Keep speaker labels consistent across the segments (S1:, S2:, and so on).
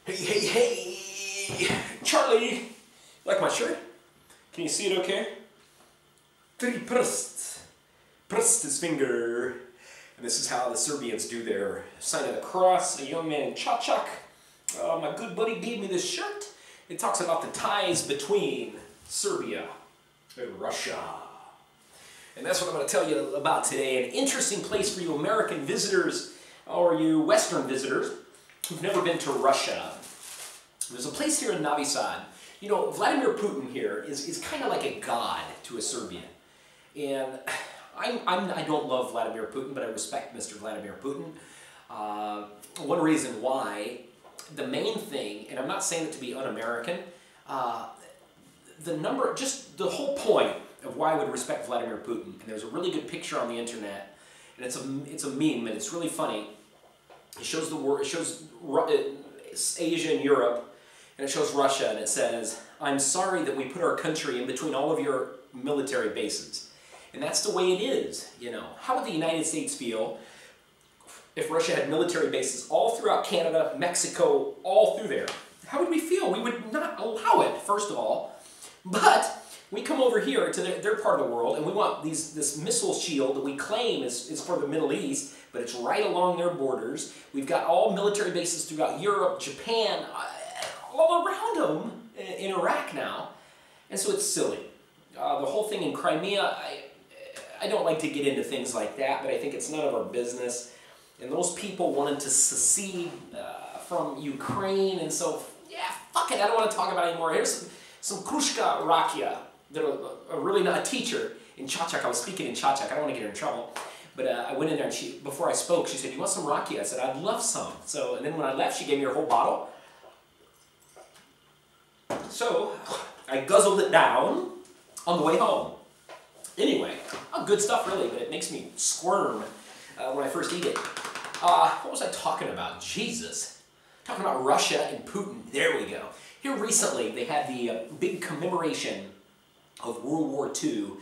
S1: Hey, hey, hey! Charlie! Like my shirt? Can you see it okay? Three prst. Prst is finger. And this is how the Serbians do their sign of the cross. A young man in Čačak. My good buddy gave me this shirt. It talks about the ties between Serbia and Russia. And that's what I'm going to tell you about today. An interesting place for you American visitors or you Western visitors who've never been to Russia. There's a place here in Novi Sad. You know, Vladimir Putin here is kind of like a god to a Serbian. And I don't love Vladimir Putin, but I respect Mr. Vladimir Putin. One reason why, the main thing, and I'm not saying it to be un-American, just the whole point of why I would respect Vladimir Putin, and there's a really good picture on the internet, and it's a meme, and it's really funny. It shows the world, it shows Asia and Europe, and it shows Russia, and it says, "I'm sorry that we put our country in between all of your military bases." And that's the way it is, you know. How would the United States feel if Russia had military bases all throughout Canada, Mexico, all through there? How would we feel? We would not allow it, first of all. But we come over here to their part of the world, and we want this missile shield that we claim is for the Middle East, but it's right along their borders. We've got all military bases throughout Europe, Japan, all around them in Iraq now. And so it's silly. The whole thing in Crimea, I don't like to get into things like that, but I think it's none of our business. And those people wanted to secede from Ukraine, and so, yeah, fuck it, I don't want to talk about it anymore. Here's some Krushka Rakia, that a really not a teacher in Čačak. I was speaking in Čačak, I don't want to get her in trouble. But I went in there, and before I spoke, she said, "You want some rakia?" I said, "I'd love some." So, and then when I left, she gave me her whole bottle. So, I guzzled it down on the way home. Anyway, good stuff really, but it makes me squirm when I first eat it. What was I talking about? Jesus. Talking about Russia and Putin. There we go. Here recently, they had the big commemoration of World War II.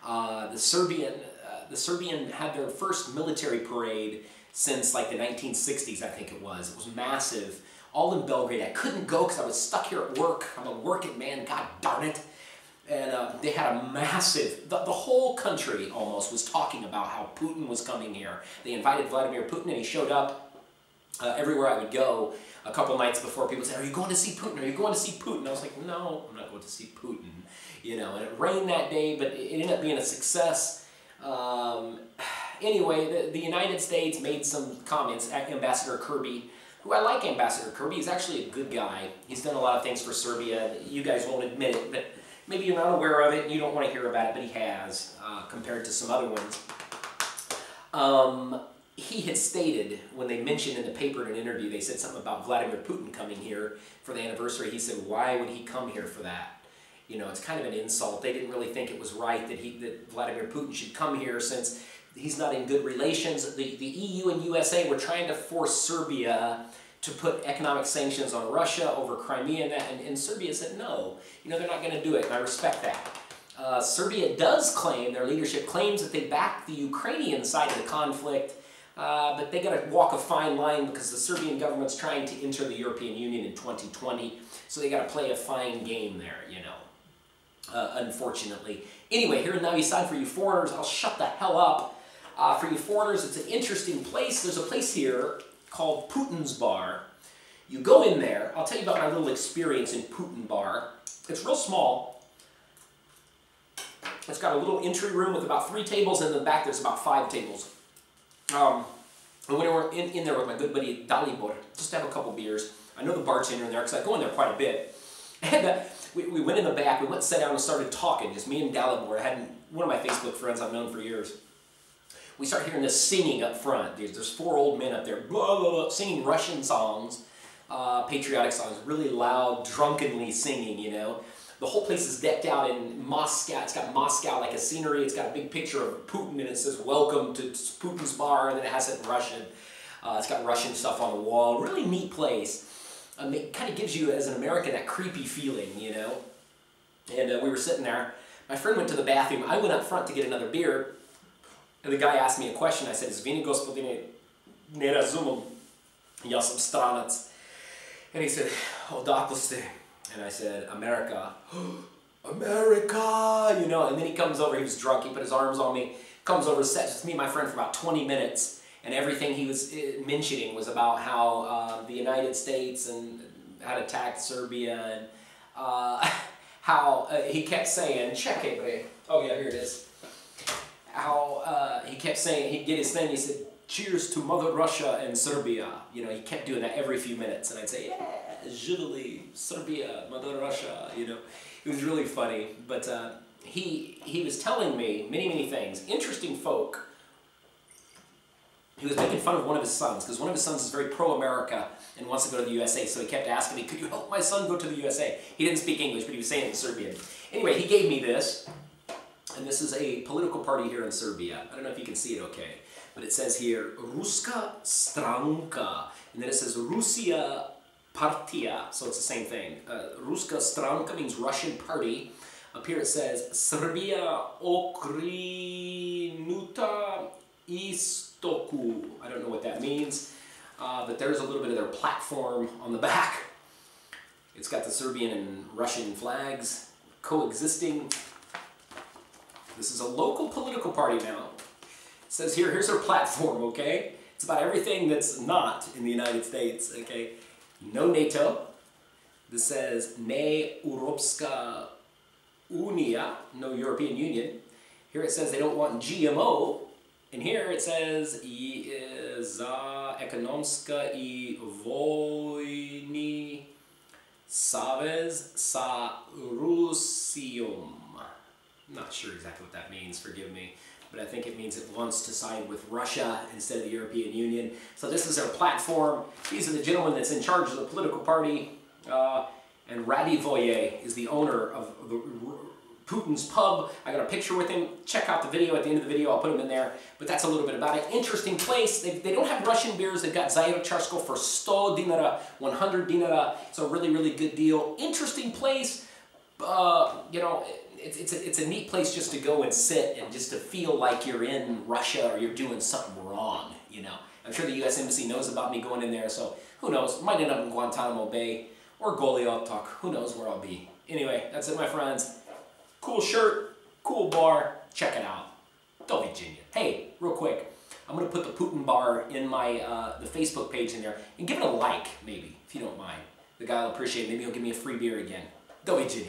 S1: The Serbian had their first military parade since like the 1960s, I think it was. It was massive. All in Belgrade. I couldn't go because I was stuck here at work. I'm a working man, god darn it. And they had a massive, the whole country almost was talking about how Putin was coming here. They invited Vladimir Putin, and he showed up everywhere I would go. A couple nights before, people said, "Are you going to see Putin? Are you going to see Putin?" I was like, "No, I'm not going to see Putin." You know, and it rained that day, but it ended up being a success. Anyway, the United States made some comments. Ambassador Kirby, who I like Ambassador Kirby, he's actually a good guy. He's done a lot of things for Serbia. You guys won't admit it, but maybe you're not aware of it and you don't want to hear about it, but he has, compared to some other ones. He had stated, when they mentioned in the paper in an interview, they said something about Vladimir Putin coming here for the anniversary. He said, "Why would he come here for that?" You know, it's kind of an insult. They didn't really think it was right that Vladimir Putin should come here since he's not in good relations. The EU and USA were trying to force Serbia to put economic sanctions on Russia over Crimea, and Serbia said no. You know, they're not going to do it, and I respect that. Serbia does claim, their leadership claims that they back the Ukrainian side of the conflict, but they got to walk a fine line because the Serbian government's trying to enter the European Union in 2020, so they got to play a fine game there, you know, unfortunately. Anyway, here in Novi Sad, for you foreigners, I'll shut the hell up. For you foreigners, it's an interesting place. There's a place here called Putin's Bar. You go in there, I'll tell you about my little experience in Putin Bar. It's real small. It's got a little entry room with about 3 tables, and in the back there's about 5 tables. And when we were in there with my good buddy Dalibor, just to have a couple beers. I know the bartender in there because I go in there quite a bit. And we went in the back, we went and sat down and started talking, just me and Dalibor. I had one of my Facebook friends I've known for years. We start hearing this singing up front. There's 4 old men up there, blah, blah, blah, singing Russian songs, patriotic songs, really loud, drunkenly singing, you know. The whole place is decked out in Moscow. It's got Moscow like a scenery. It's got a big picture of Putin, and it says, "Welcome to Putin's Bar," and then it has it in Russian. It's got Russian stuff on the wall. Really neat place. It kind of gives you, as an American, that creepy feeling, you know. And we were sitting there. My friend went to the bathroom. I went up front to get another beer. And the guy asked me a question. I said, "Izvini, gospodine, ne razumem, ja sam stranac." And he said, "Odaklosti," and I said, "America." America, you know, and then he comes over, he was drunk, he put his arms on me, comes over, sits with me and my friend for about 20 minutes, and everything he was mentioning was about how the United States and had attacked Serbia, and how he kept saying, check it, babe. Oh yeah, here it is. How he kept saying, he'd get his thing, he said, "Cheers to Mother Russia and Serbia." You know, he kept doing that every few minutes, and I'd say, "Yeah, Zhivali, Serbia, Mother Russia," you know. It was really funny, but he was telling me many things. Interesting folk. He was making fun of one of his sons, because one of his sons is very pro-America and wants to go to the USA, so he kept asking me, "Could you help my son go to the USA?" He didn't speak English, but he was saying it in Serbian. Anyway, he gave me this, and this is a political party here in Serbia. I don't know if you can see it okay, but it says here, Ruska Stranka, and then it says Rusija Partija, so it's the same thing. Ruska Stranka means Russian party. Up here it says Serbia Okrenuta Istoku. I don't know what that means, but there's a little bit of their platform on the back. It's got the Serbian and Russian flags coexisting. This is a local political party now. It says here, here's their platform, okay? It's about everything that's not in the United States, okay? No NATO. This says Ne Europska Unia, no European Union. Here it says they don't want GMO. And here it says za ekonomska I vojni savez sa Rusijom. I'm not sure exactly what that means, forgive me, but I think it means it wants to side with Russia instead of the European Union. So this is their platform. These are the gentlemen that's in charge of the political party, and Radivoje is the owner of Putin's pub. I got a picture with him. Check out the video at the end of the video. I'll put him in there. But that's a little bit about it. Interesting place. They don't have Russian beers. They've got Zayarcharsko for 100 dinara, 100 dinara. It's a really good deal. Interesting place. You know, it's a neat place just to go and sit and just to feel like you're in Russia or you're doing something wrong, you know. I'm sure the U.S. Embassy knows about me going in there, so who knows? Might end up in Guantanamo Bay or Goliotok. Who knows where I'll be. Anyway, that's it, my friends. Cool shirt, cool bar. Check it out. Novi. Hey, real quick. I'm going to put the Putin Bar in my the Facebook page in there and give it a like, maybe, if you don't mind. The guy will appreciate it. Maybe he'll give me a free beer again. Novi.